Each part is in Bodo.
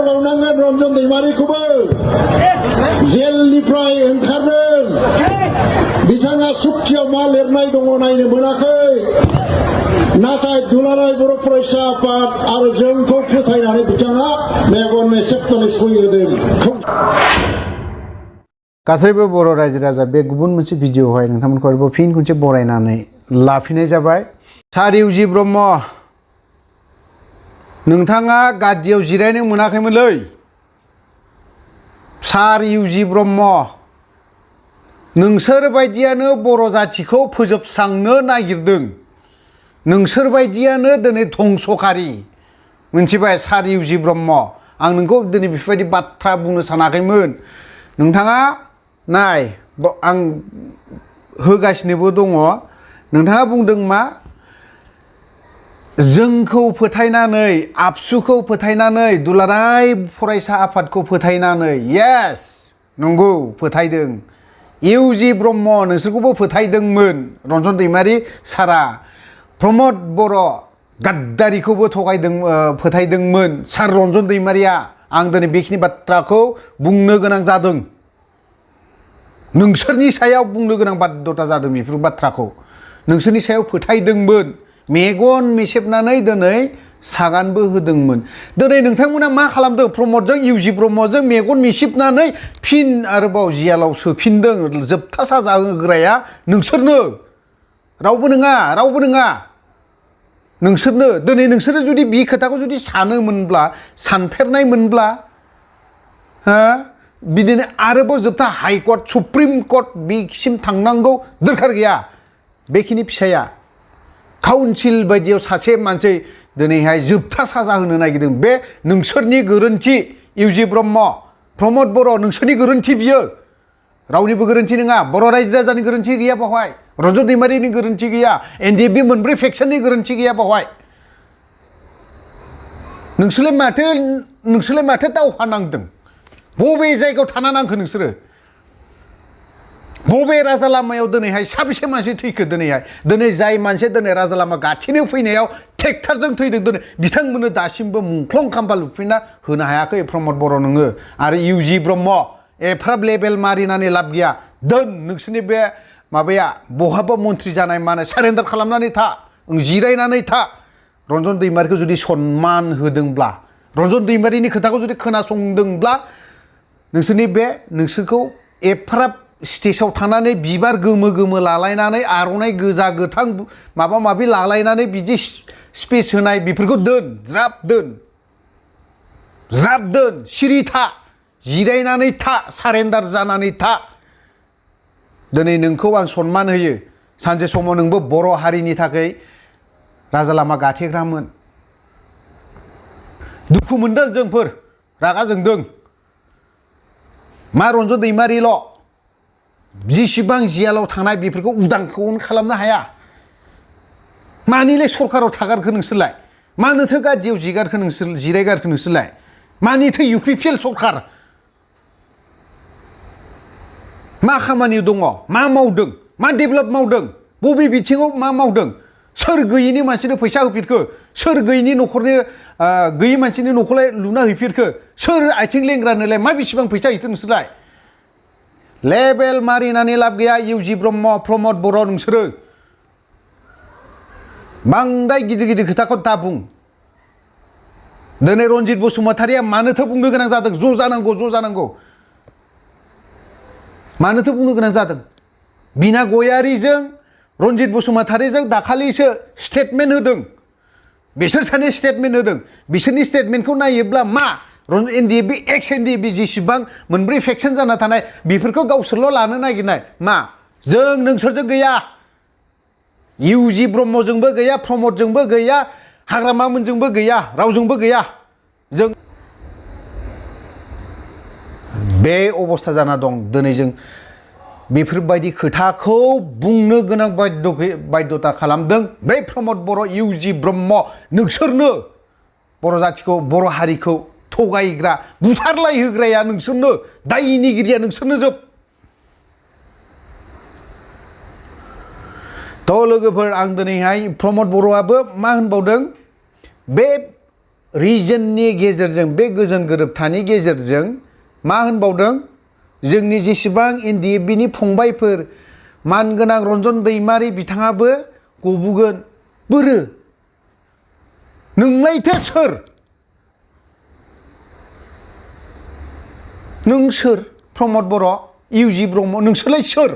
बावनांगोन रन्जन दैमारिखौबो जेलनिफ्राय ओंखारदों बिथाङा सुक्तियाव मा लिरनाय दङ नायनो मोनाखै नाथाय दुलाराय बर' फरायसा आफाद आरो जोंखौ फोथायनानै बिथाङा मेगन मेसेबनानै सहि होदों गासैबो बर' रायजो राजा बे गुबुन मोनसे भिडिअ'आवहाय नोंथांमोनखौ आरोबाव फिन खनसे बरायनानै लाफिननाय जाबाय सार इउजि ब्रह्म नोंथाङा गादियाव जिरायनो मोनाखैमोनलै सार इउजि ब्रह्म नोंसोर बायदियानो बर' जाथिखौ फोजोबस्रांनो नागिरदों नोंसोर बायदियानो दिनै धंसकारि मिथिबाय सार इउजि ब्रह्म आं नोंखौ दिनै बेफोरबायदि बाथ्रा बुंनो सानाखैमोन नोंथाङा नाय आं होगासिनोबो दङ नोंथाङा बुंदों मा जोंखौ फोथायनानै आबसुखौ फोथायनानै दुलाराय फरायसा आफादखौ फोथायनानै येस नंगौ फोथायदों इउजि ब्रह्म नोंसोरखौबो फोथायदोंमोन रन्जन दैमारि सारा प्रमद बर' गाद्दारिखौबो फोथायदोंमोन सार रन्जन दैमारिया आं दिनै बेखिनि बाथ्राखौ बुंनो गोनां जादों नोंसोरनि सायाव बुंनो गोनां बाध्यता जादों बेफोर बाथ्राखौ नोंसोरनि सायाव फोथायदोंमोन मेगन मेसेबनानै दिनै सागानबो होदोंमोन दिनै नोंथांमोना मा खालामदों प्रमदजों इउजि ब्रह्मजों मेगन मेसेबनानै फिन आरोबाव जियालाव सोफिनदों जोबथा साजा होग्राया नोंसोरनो रावबो नङा नोंसोरनो दिनै नोंसोरो जुदि बे खोथाखौ जुदि सानोमोनब्ला सानफेरनायमोनब्ला हा बिदिनो आरोबाव जोबथा हाइकर्ट सुप्रिम कर्ट बेसिम थांनांगौ दरखार गैया बेखिनि फिसाया काउन्सिल बायदियाव सासे मानसि दिनैहाय जोबथा साजा होनो नागिरदों बे नोंसोरनि गोरोन्थि इउजि ब्रह्म प्रमद बर' नोंसोरनि गोरोन्थि बियो रावनिबो गोरोन्थि नङा बर' रायजो राजानि गोरोन्थि गैया बावहाय रन्जन दैमारिनि गोरोन्थि गैया एनडिएफबि मोनब्रै फेक्सननि गोरोन्थि गैया बावहाय नोंसोरलाय माथो दावहा नांदों बबे जायगायाव थाना नांखो नोंसोरो बबे राजा लामायाव दिनैहाय साबेसे मानसि थैखो दिनै जाय मानसिया दिनै राजा लामा गाथिनो फैनायाव ट्रेक्टरजों थैदों दिनै बिथांमोननो दासिमबो मुंख्लं खाम्फा लुफिनना होनो हायाखै प्रमद बर' नोङो आरो इउजि ब्रह्म एफ्राब लेबेल मारिनानै लाब गैया दोन नोंसोरनि बे माबाया बहाबा मन्थ्रि जानाय माने सारेन्डार खालामनानै था जिरायनानै था रन्जन दैमारिखौ जुदि सनमान होदोंब्ला रन्जन दैमारिनि खोथाखौ जुदि खोनासंदोंब्ला नोंसोरखौ एफ्राब स्टेजाव थानानै बिबार गोमो लालायनानै आर'नाइ गोजा गोथां माबा माबि लालायनानै बिदि स्पेस होनाय बेफोरखौ ज्राब दोन सिरि था जिरायनानै था सारेन्डार जानानै था दिनै नोंखौ आं सनमान होयो सानसे समाव नोंबो बर' हारिनि थाखाय राजा लामा गाथेग्रामोन दुखु मोनदों जोंफोर रागा जोंदों मा रन्जन दैमारिल' जिसिबां जियालाव थानाय बेफोरखौ उदांखौनो खालामनो हाया मानिलाय सरकाराव थागारखो नोंसोरलाय मानोथो गादियाव जिरायगारखो नोंसोरलाय मानिथो इउपिपिएल सरकार मा खामानि दङ मा मावदों मा डेभेलप मावदों बबे बिथिङाव मा मावदों सोर गैयिनि मानसिनो फैसा होफिरखो सोर गैयिनि न'खरनि गैयि मानसिनि न'खौलाय लुना हैफिरखो सोर आथिं लेंग्रानोलाय मा बेसेबां फैसा हैखो नोंसोरलाय लेबेल मारिनानै लाब गैया इउजि ब्रह्म प्रमद बर' नोंसोरो बांद्राय गिदिर खोथाखौ दा बुं दिनै रन्जित बसुमतारिया मानोथो बुंनो गोनां जादों ज' जानांगौ मानोथो बुंनो गोनां जादों बिना गयारिजों रन्जित बसुमतारिजों दाखालिसो स्टेटमेन्ट होदों बिसोर सानै स्टेटमेन्ट होदों बिसोरनि स्टेटमेन्टखौ नायोब्ला मा एनडिएफबि एक्स एनडिएफबि जेसेबां मोनब्रै फेक्सन जाना थानाय बेफोरखौ गावसोरल' लानो नागिरनाय मा जों नोंसोरजों गैया इउजि ब्रह्मजोंबो गैया प्रमदजोंबो गैया हाग्रामामोनजोंबो गैया रावजोंबो गैया जों बे अबस्था जाना दं दिनै जों बेफोरबायदि खोथाखौ बुंनो गोनां बाध्यता खालामदों बै प्रमद बर' इउजि ब्रह्म नोंसोरनो बर' जाथिखौ बर' हारिखौ थगायग्रा बुथारलाय होग्राया नोंसोरनो दायनिगिरिया नोंसोरनो जोब थ' लोगोफोर आं दिनैहाय प्रमद बर'आबो मा होनबावदों बे रिजननि गेजेरजों बे गोजोन गोरोबथानि गेजेरजों मा होनबावदों जोंनि जेसेबां NDFB नि फंबायफोर मानगोनां रन्जन दैमारि बिथाङाबो गबोगोन बोरो नोंलायथो सोर नों सोर प्रमद बर' इउजि ब्रह्म नोंसोरलाय सोर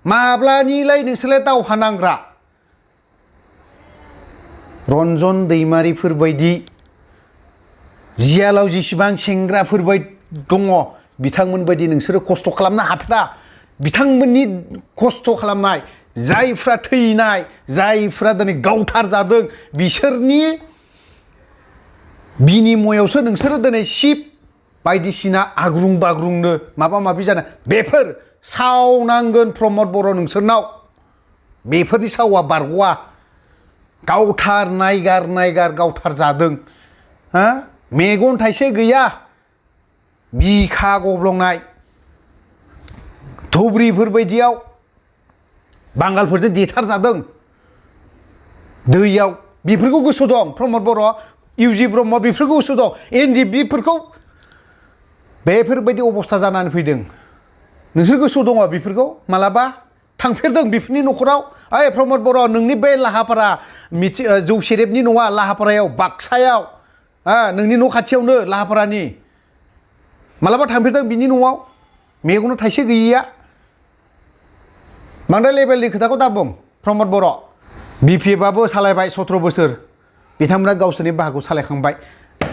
माब्लानिलाय नोंसोरलाय दावहा नांग्रा रन्जन दैमारिफोर बायदि जियालाव जेसेबां सेंग्राफोर दङ बिथांमोन बायदि नोंसोरो खस्थ' खालामनो हाफेरा बिथांमोननि खस्थ' खालामनाय जायफ्रा थैनाय जायफ्रा दिनै गावथार जादों बिसोरनि बिनिमयावसो नोंसोरो दिनै शिब बायदिसिना आग्रुं बाग्रुंनो माबा माबि जाना बेफोर सावनांगोन प्रमद बर' नोंसोरनाव बेफोरनि सावा बारग'आ गावथार नायगार गावथार जादों हा मेगन थाइसे गैया बिखा गब्लंनाय धुब्रिफोर बायदियाव बांगालफोरजों देथार जादों दैयाव बेफोरखौ गोसो दं प्रमद बर' इउजि ब्रह्म बेफोरखौ गोसो दं NDFB फोरखौ बेफोरबायदि अबस्था जानानै फैदों नोंसोर गोसो दङ बेफोरखौ मालाबा थांफेरदों बेफोरनि न'खराव ओइ प्रमद बर' नोंनि बे लाहापारा जौ सेरेबनि नङा लाहापारायाव बाक्सायाव नोंनि न' खाथियावनो लाहापारानि मालाबा थांफेरदों बिनि न'आव मेगनाव थाइसे गैयैया बांद्राय लेभेलनि खोथाखौ दा बुं प्रमद बर' BPF सालायबाय 17 बोसोर बिथांमोना गावसोरनि बाहागोखौ सालायखांबाय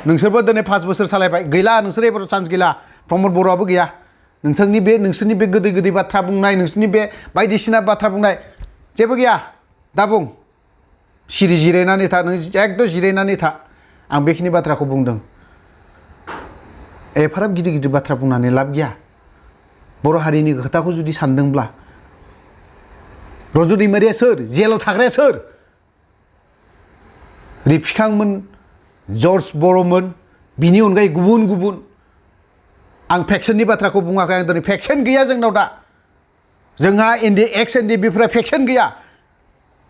नोंसोरबो दिनै 5 बोसोर सालायबाय गैला नोंसोर एबार चान्स गैला प्रमद बर'आबो गैया नोंसोरनि बे गोदै बाथ्रा बुंनाय नोंसोरनि बे बायदिसिना बाथ्रा बुंनाय जेबो गैया दा बुं सिरि जिरायनानै था नों एकदम जिरायनानै था आं बेखिनि बाथ्राखौ बुंदों एफाराब गिदिर बाथ्रा बुंनानै लाब गैया बर' हारिनि खोथाखौ जुदि सानदोंब्ला रन्जन दैमारिया सोर जेलाव थाग्राया सोर रिफिखांमोन जर्ज बर'मोन बिनि अनगायै गुबुन आं फेक्सननि बाथ्राखौ बुङाखै आं दिनै फेक्सन गैया जोंनाव दा जोंहा NDFB फेक्सन गैया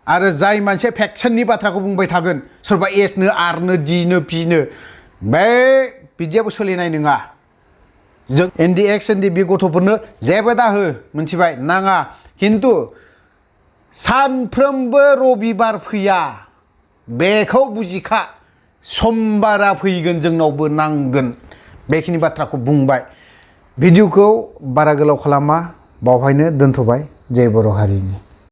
आरो जाय मानसिया फेक्सननि बाथ्राखौ बुंबाय थागोन सोरबा एसनो आरनो डिनो पिनो बे बिदियाबो सोलिनाय नङा जों NDFB गथ'फोरनो जेबो दाहो मिथिबाय नाङा खिन्थु सानफ्रोमबो रबिबार फैया बेखौ बुजिखा समबारा फैगोन जोंनावबो नांगोन बेखिनि बाथ्राखौ बुंबाय भिडिअखौ बारा गोलाव खालामा बावहायनो दोनथ'बाय जय बर' हारिनि